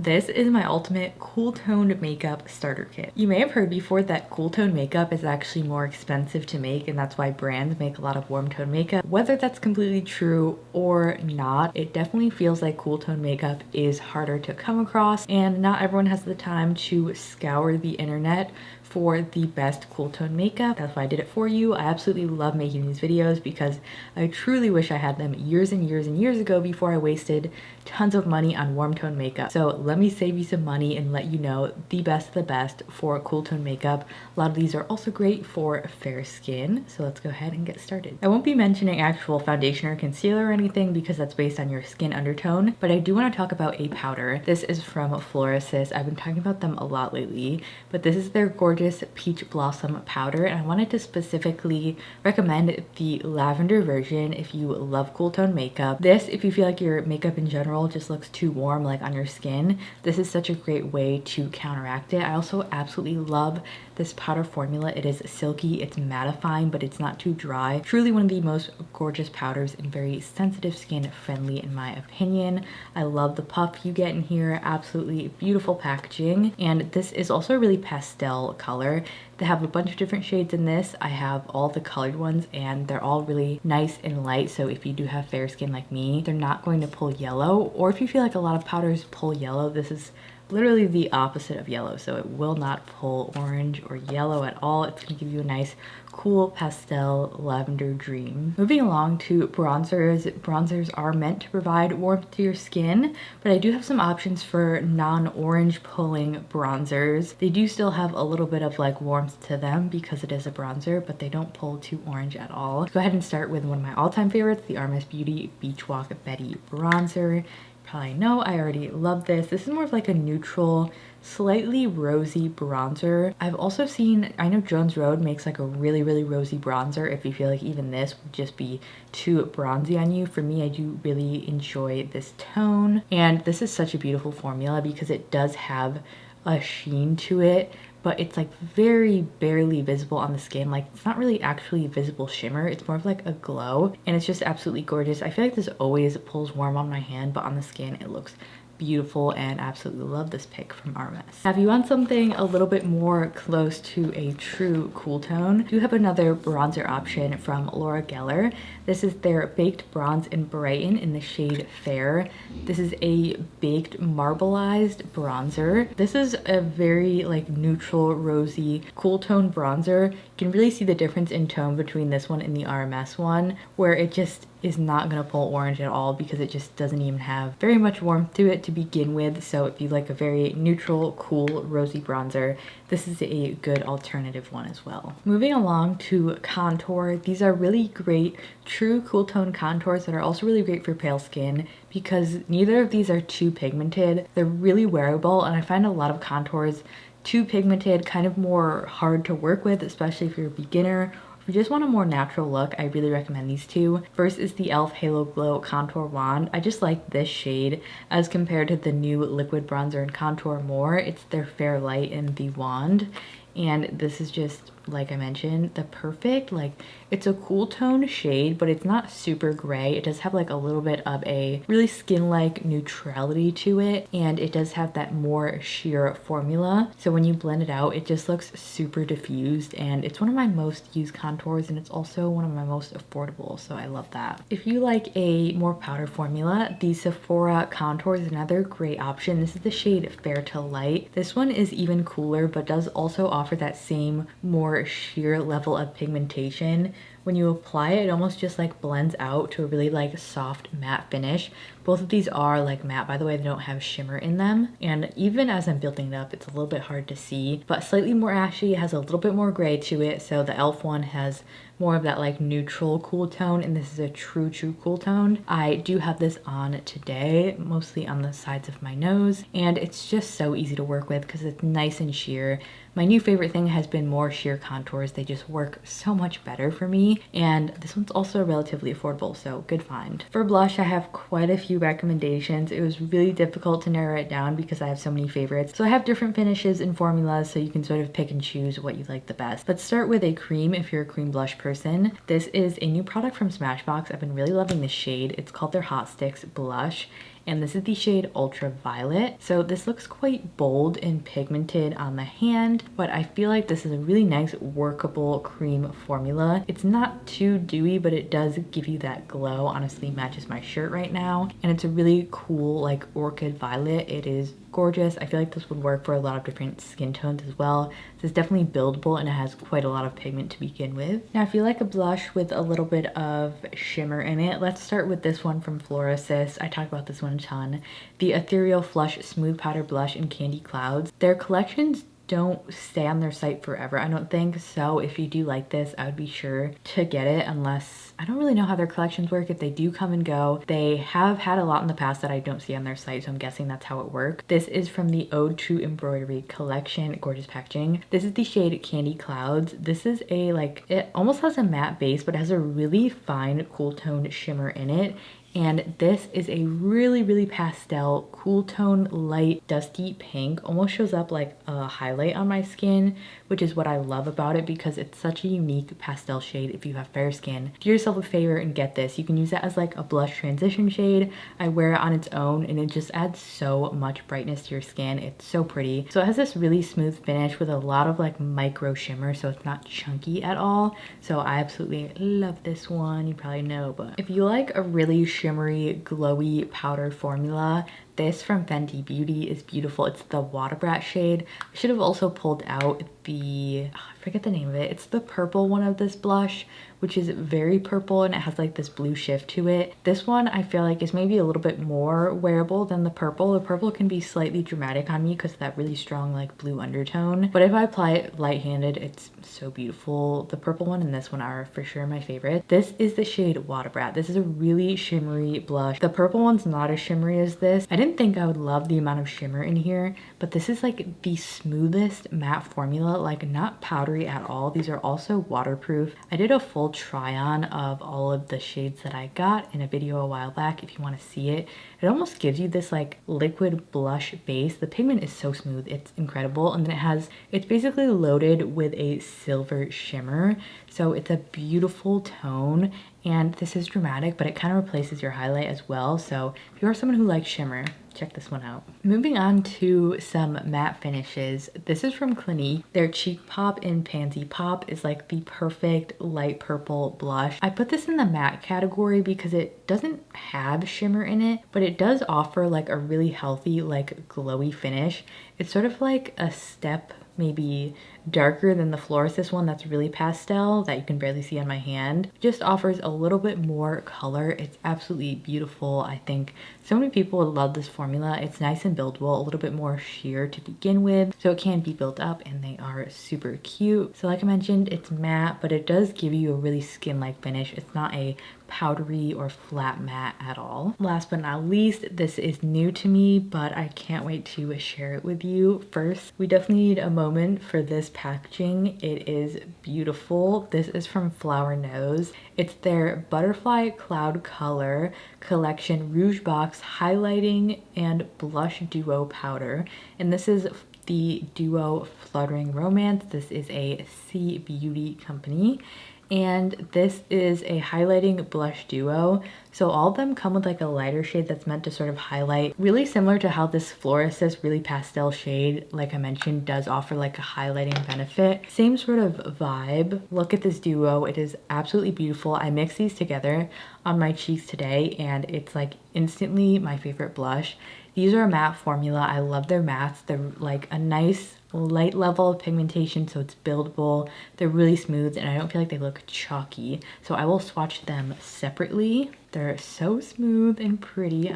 This is my ultimate cool toned makeup starter kit. You may have heard before that cool tone makeup is actually more expensive to make, and that's why brands make a lot of warm tone makeup. Whether that's completely true or not, it definitely feels like cool tone makeup is harder to come across, and not everyone has the time to scour the internet for the best cool tone makeup. That's why I did it for you. I absolutely love making these videos because I truly wish I had them years and years and years ago before I wasted tons of money on warm tone makeup. So let me save you some money and let you know the best of the best for cool tone makeup. A lot of these are also great for fair skin. So let's go ahead and get started. I won't be mentioning actual foundation or concealer or anything because that's based on your skin undertone, but I do want to talk about a powder. This is from FLORASIS. I've been talking about them a lot lately, but this is their gorgeous peach blossom powder, and I wanted to specifically recommend the lavender version if you love cool tone makeup. This, if you feel like your makeup in general just looks too warm like on your skin, this is such a great way to counteract it. I also absolutely love this powder formula. It is silky, it's mattifying, but it's not too dry. Truly one of the most gorgeous powders and very sensitive skin friendly in my opinion. I love the puff you get in here, absolutely beautiful packaging, and this is also a really pastel color. They have a bunch of different shades in this. I have all the colored ones and they're all really nice and light, so if you do have fair skin like me, they're not going to pull yellow, or if you feel like a lot of powders pull yellow, this is literally the opposite of yellow, so it will not pull orange or yellow at all. It's going to give you a nice cool pastel lavender dream. Moving along to bronzers. Bronzers are meant to provide warmth to your skin, but I do have some options for non-orange pulling bronzers. They do still have a little bit of like warmth to them because it is a bronzer, but they don't pull too orange at all. Let's go ahead and start with one of my all-time favorites, the RMS Beauty Beachwalk Betty bronzer. Probably know I already love this. This is more of like a neutral, slightly rosy bronzer. I've also seen, I know Jones Road makes like a really rosy bronzer if you feel like even this would just be too bronzy on you. For me, I do really enjoy this tone, and this is such a beautiful formula because it does have a sheen to it, but it's like very barely visible on the skin. Like it's not really actually visible shimmer, it's more of like a glow, and it's just absolutely gorgeous. I feel like this always pulls warm on my hand, but on the skin it looks beautiful, and absolutely love this pick from RMS. Now, if you want something a little bit more close to a true cool tone, you have another bronzer option from Laura Geller. This is their Baked Bronze-N-Brighten in the shade Fair. This is a baked marbleized bronzer. This is a very like neutral, rosy, cool tone bronzer. You can really see the difference in tone between this one and the RMS one, where it just is not gonna pull orange at all because it just doesn't even have very much warmth to it to begin with. So if you like a very neutral, cool, rosy bronzer, this is a good alternative one as well. Moving along to contour. These are really great true cool tone contours that are also really great for pale skin because neither of these are too pigmented. They're really wearable, and I find a lot of contours too pigmented, kind of more hard to work with, especially if you're a beginner. If you just want a more natural look, I really recommend these two. First is the E.L.F. Halo Glow Contour Wand. I just like this shade as compared to the new liquid bronzer and contour more. It's their Fair Light in the wand, and this is just, like I mentioned, the perfect, like, it's a cool tone shade, but it's not super gray. It does have like a little bit of a really skin-like neutrality to it, and it does have that more sheer formula. So when you blend it out, it just looks super diffused, and it's one of my most used contours, and it's also one of my most affordable, so I love that. If you like a more powder formula, the SEPHORA contour is another great option. This is the shade Fair to Light. This one is even cooler, but does also offer that same more sheer level of pigmentation. When you apply it, it almost just like blends out to a really like soft matte finish. Both of these are like matte, by the way. They don't have shimmer in them, and even as I'm building it up, it's a little bit hard to see, but slightly more ashy. It has a little bit more gray to it. So the E.L.F. one has more of that like neutral cool tone, and this is a true cool tone. I do have this on today, mostly on the sides of my nose, and it's just so easy to work with because it's nice and sheer. My new favorite thing has been more sheer contours. They just work so much better for me, and this one's also relatively affordable, so good find. For blush, I have quite a few recommendations. It was really difficult to narrow it down because I have so many favorites. So I have different finishes and formulas, so you can sort of pick and choose what you like the best. Let's start with a cream if you're a cream blush person. This is a new product from Smashbox. I've been really loving this shade. It's called their Hot Sticks Blush, and this is the shade Ultraviolet. So this looks quite bold and pigmented on the hand, but I feel like this is a really nice workable cream formula. It's not too dewy, but it does give you that glow. Honestly, matches my shirt right now, and it's a really cool like orchid violet. It is gorgeous. I feel like this would work for a lot of different skin tones as well. This is definitely buildable and it has quite a lot of pigment to begin with. Now if you like a blush with a little bit of shimmer in it, let's start with this one from FLORASIS. I talk about this one a ton. The Ethereal Flush Smooth Powder Blush in Candy Clouds. Their collections don't stay on their site forever, I don't think. So if you do like this, I would be sure to get it, unless I don't really know how their collections work. If they do come and go, they have had a lot in the past that I don't see on their site, so I'm guessing that's how it works. This is from the Ode to Embroidery collection. Gorgeous packaging. This is the shade Candy Clouds. This is a like, it almost has a matte base, but it has a really fine cool tone shimmer in it. And this is a really pastel, cool tone, light, dusty pink. Almost shows up like a highlight on my skin, which is what I love about it because it's such a unique pastel shade. If you have fair skin, do yourself a favor and get this. You can use it as like a blush transition shade. I wear it on its own and it just adds so much brightness to your skin. It's so pretty. So it has this really smooth finish with a lot of like micro shimmer, so it's not chunky at all. So I absolutely love this one. You probably know, but if you like a really shimmery, glowy powder formula, this from Fenty Beauty is beautiful. It's the Water Brat shade. I should have also pulled out the, I forget the name of it. It's the purple one of this blush, which is very purple and it has like this blue shift to it. This one I feel like is maybe a little bit more wearable than the purple. The purple can be slightly dramatic on me because of that really strong like blue undertone. But if I apply it light-handed, it's so beautiful. The purple one and this one are for sure my favorite. This is the shade Water Brat. This is a really shimmery blush. The purple one's not as shimmery as this. I didn't think I would love the amount of shimmer in here, but this is like the smoothest matte formula, like not powdery at all. These are also waterproof. I did a full try on of all of the shades that I got in a video a while back if you want to see it. It almost gives you this like liquid blush base. The pigment is so smooth, it's incredible. And then it's basically loaded with a silver shimmer, so it's a beautiful tone. And this is dramatic, but it kind of replaces your highlight as well. So if you are someone who likes shimmer, check this one out. Moving on to some matte finishes. This is from Clinique. Their Cheek Pop in Pansy Pop is like the perfect light purple blush. I put this in the matte category because it doesn't have shimmer in it, but it does offer like a really healthy, like glowy finish. It's sort of like a step maybe darker than the FLORASIS one that's really pastel that you can barely see on my hand. It just offers a little bit more color. It's absolutely beautiful. I think so many people would love this formula. It's nice and buildable, a little bit more sheer to begin with, so it can be built up, and they are super cute. So like I mentioned, it's matte, but it does give you a really skin-like finish. It's not a powdery or flat matte at all. Last but not least, this is new to me, but I can't wait to share it with you. First, we definitely need a moment for this packaging. It is beautiful. This is from Flower Nose. It's their Butterfly Cloud Color Collection Rouge Box Highlighting and Blush Duo Powder. And this is the duo Fluttering Romance. This is a C Beauty company. And this is a highlighting blush duo. So all of them come with like a lighter shade that's meant to sort of highlight, really similar to how this FLORASIS really pastel shade, like I mentioned, does offer like a highlighting benefit. Same sort of vibe. Look at this duo. It is absolutely beautiful. I mixed these together on my cheeks today and it's like instantly my favorite blush. These are a matte formula. I love their mattes. They're like a nice light level of pigmentation, so it's buildable. They're really smooth and I don't feel like they look chalky, so I will swatch them separately. They're so smooth and pretty,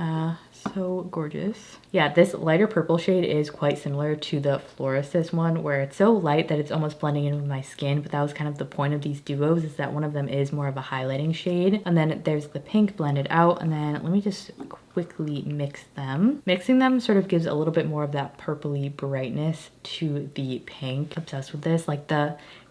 so gorgeous. Yeah, this lighter purple shade is quite similar to the FLORASIS one, where it's so light that it's almost blending in with my skin, but that was kind of the point of these duos, is that one of them is more of a highlighting shade, and then there's the pink blended out. And then let me just quickly mix them. Mixing them sort of gives a little bit more of that purpley brightness to the pink. Obsessed with this. Like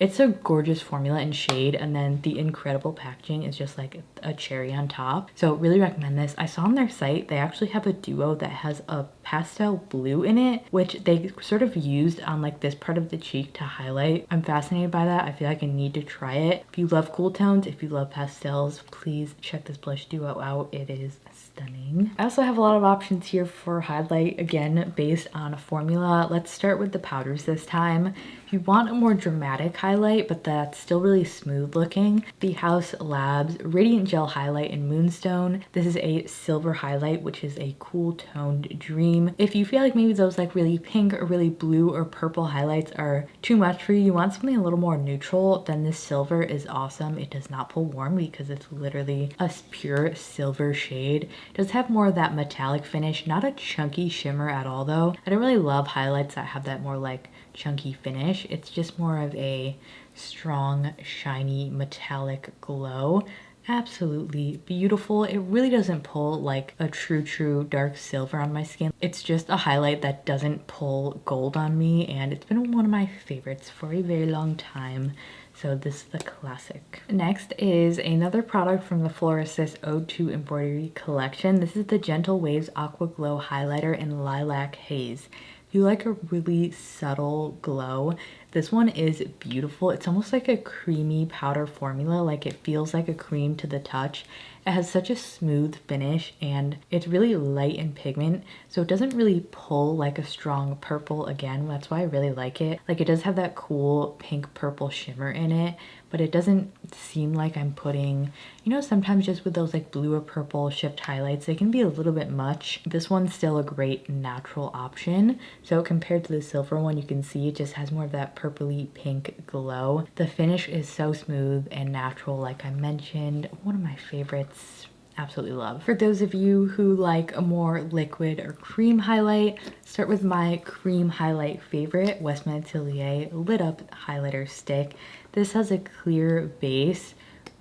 it's a gorgeous formula and shade, and then the incredible packaging is just like a cherry on top. So really recommend this. I saw on their site they actually have a duo that has a pastel blue in it, which they sort of used on like this part of the cheek to highlight. I'm fascinated by that. I feel like I need to try it. If you love cool tones, if you love pastels, please check this blush duo out. It is stunning. I also have a lot of options here for highlight, again, based on a formula. Let's start with the powders this time. If you want a more dramatic highlight, but that's still really smooth looking, the HAUS Labs Radiant Gel Highlight in Moonstone. This is a silver highlight, which is a cool toned dream. If you feel like maybe those like really pink or really blue or purple highlights are too much for you, you want something a little more neutral, then this silver is awesome. It does not pull warm because it's literally a pure silver shade. It does have more of that metallic finish, not a chunky shimmer at all though. I don't really love highlights that have that more like chunky finish. It's just more of a strong, shiny, metallic glow. Absolutely beautiful. It really doesn't pull like a true dark silver on my skin. It's just a highlight that doesn't pull gold on me, and it's been one of my favorites for a very long time. So this is the classic. Next is another product from the FLORASIS Ode to Embroidery collection. This is the Gentle Waves Aqua Glow Highlighter in Lilac Haze. If you like a really subtle glow, this one is beautiful. It's almost like a creamy powder formula, like it feels like a cream to the touch. It has such a smooth finish and it's really light in pigment, so it doesn't really pull like a strong purple. Again, that's why I really like it. Like it does have that cool pink purple shimmer in it, but it doesn't seem like I'm putting, you know, sometimes just with those like blue or purple shift highlights, they can be a little bit much. This one's still a great natural option. So compared to the silver one, you can see it just has more of that purpley pink glow. The finish is so smooth and natural, like I mentioned. One of my favorites. Absolutely love. For those of you who like a more liquid or cream highlight, start with my cream highlight favorite, WESTMAN Atelier Lit Up Highlighter Stick. This has a clear base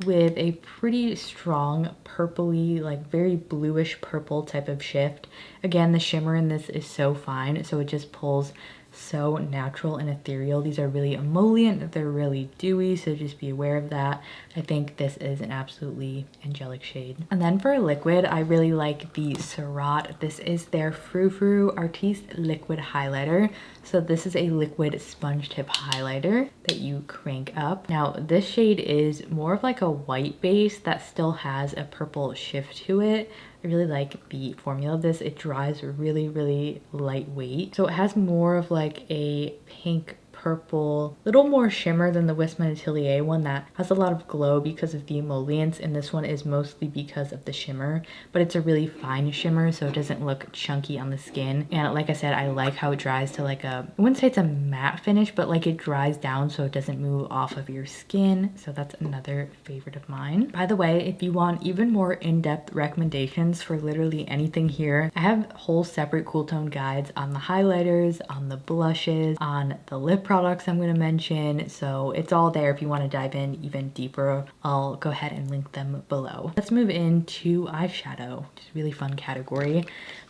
with a pretty strong purpley, like very bluish purple type of shift. Again, the shimmer in this is so fine, so it just pulls so natural and ethereal. These are really emollient, they're really dewy, so just be aware of that. I think this is an absolutely angelic shade. And then for a liquid, I really like the SURRATT. This is their Froufrou Artiste Liquid Highlighter. So this is a liquid sponge tip highlighter that you crank up. Now this shade is more of like a white base that still has a purple shift to it. I really like the formula of this. It dries really lightweight. So it has more of like a pink purple, little more shimmer than the WESTMAN Atelier one that has a lot of glow because of the emollients, and this one is mostly because of the shimmer, but it's a really fine shimmer so it doesn't look chunky on the skin. And like I said, I like how it dries to like a, I wouldn't say it's a matte finish, but like it dries down so it doesn't move off of your skin. So that's another favorite of mine. By the way, if you want even more in-depth recommendations for literally anything here, I have whole separate cool tone guides on the highlighters, on the blushes, on the lip products I'm going to mention, so it's all there if you want to dive in even deeper. I'll go ahead and link them below. Let's move into eyeshadow, which is a really fun category.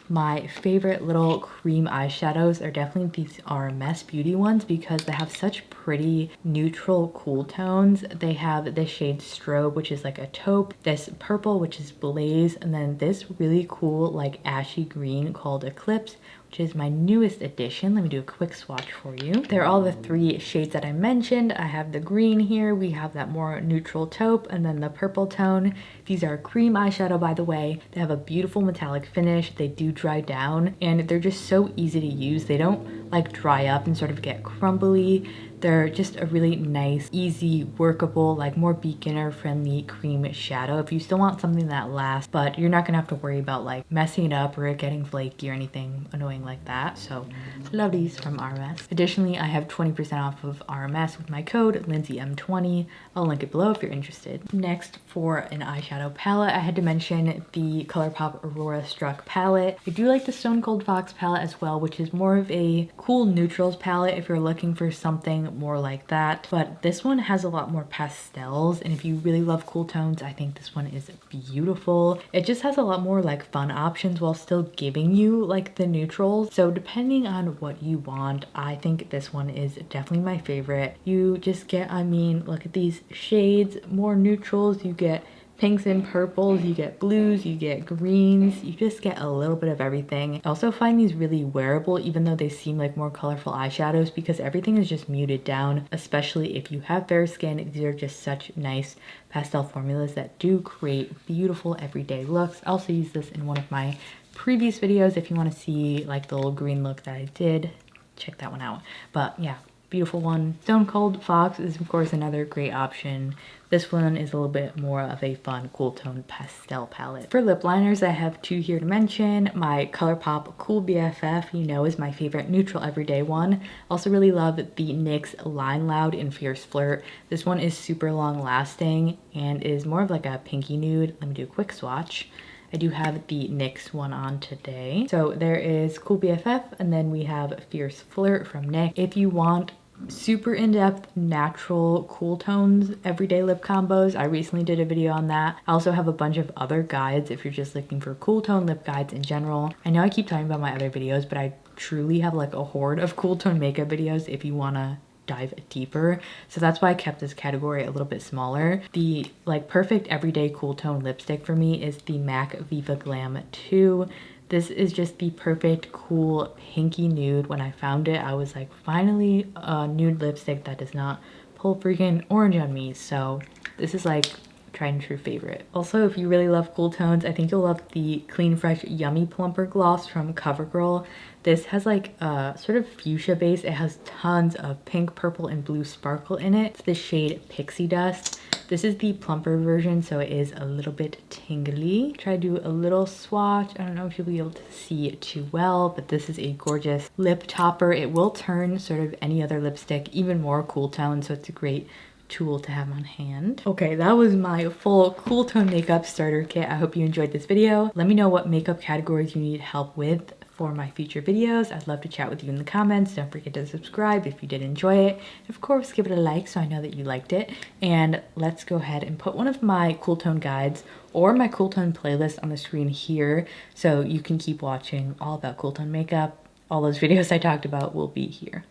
My favorite little cream eyeshadows are definitely these RMS Beauty ones because they have such pretty neutral cool tones. They have this shade Strobe, which is like a taupe, this purple, which is Blaze, and then this really cool like ashy green called Eclipse, which is my newest addition. Let me do a quick swatch for you. They're all the three shades that I mentioned. I have the green here, we have that more neutral taupe, and then the purple tone. These are cream eyeshadow, by the way. They have a beautiful metallic finish. They do dry down, and they're just so easy to use. They don't like dry up and sort of get crumbly. They're just a really nice, easy, workable, like more beginner friendly cream shadow. If you still want something that lasts, but you're not gonna have to worry about like messing it up or it getting flaky or anything annoying like that. So love these from RMS. Additionally, I have 20% off of RMS with my code LindseyM20. I'll link it below if you're interested. Next, for an eyeshadow palette, I had to mention the ColourPop Aurora Struck palette. I do like the Stone Cold Fox palette as well, which is more of a cool neutrals palette if you're looking for something more like that, but this one has a lot more pastels, and if you really love cool tones, I think this one is beautiful. It just has a lot more like fun options while still giving you like the neutrals, so depending on what you want, I think this one is definitely my favorite. You just get, I mean, look at these shades, more neutrals, you get pinks and purples, you get blues, you get greens, you just get a little bit of everything. I also find these really wearable even though they seem like more colorful eyeshadows because everything is just muted down, especially if you have fair skin. These are just such nice pastel formulas that do create beautiful everyday looks. I also use this in one of my previous videos. If you want to see like the little green look that I did, check that one out. But yeah, beautiful one. Stone Cold Fox is of course another great option. This one is a little bit more of a fun cool tone pastel palette. For lip liners, I have two here to mention. My ColourPop Cool BFF, you know, is my favorite neutral everyday one. Also really love the NYX Line Loud in Fierce Flirt. This one is super long lasting and is more of like a pinky nude. Let me do a quick swatch. I do have the NYX one on today. So there is Cool BFF and then we have Fierce Flirt from NYX. If you want super in-depth natural cool tones everyday lip combos, I recently did a video on that. I also have a bunch of other guides if you're just looking for cool tone lip guides in general. I know I keep talking about my other videos, but I truly have like a horde of cool tone makeup videos if you want to dive deeper, so that's why I kept this category a little bit smaller. The like perfect everyday cool tone lipstick for me is the MAC Viva Glam 2. This is just the perfect cool pinky nude. When I found it, I was like, finally a nude lipstick that does not pull freaking orange on me. So this is like tried and true favorite. Also, if you really love cool tones, I think you'll love the Clean Fresh Yummy Plumper Gloss from CoverGirl. This has like a sort of fuchsia base. It has tons of pink, purple, and blue sparkle in it. It's the shade Pixie Dust. This is the plumper version, so it is a little bit tingly. Try to do a little swatch. I don't know if you'll be able to see it too well, but this is a gorgeous lip topper. It will turn sort of any other lipstick even more cool tone, so it's a great tool to have on hand. Okay, that was my full cool tone makeup starter kit. I hope you enjoyed this video. Let me know what makeup categories you need help with for my future videos. I'd love to chat with you in the comments. Don't forget to subscribe if you did enjoy it. And of course, give it a like so I know that you liked it. And let's go ahead and put one of my cool tone guides or my cool tone playlist on the screen here so you can keep watching all about cool tone makeup. All those videos I talked about will be here.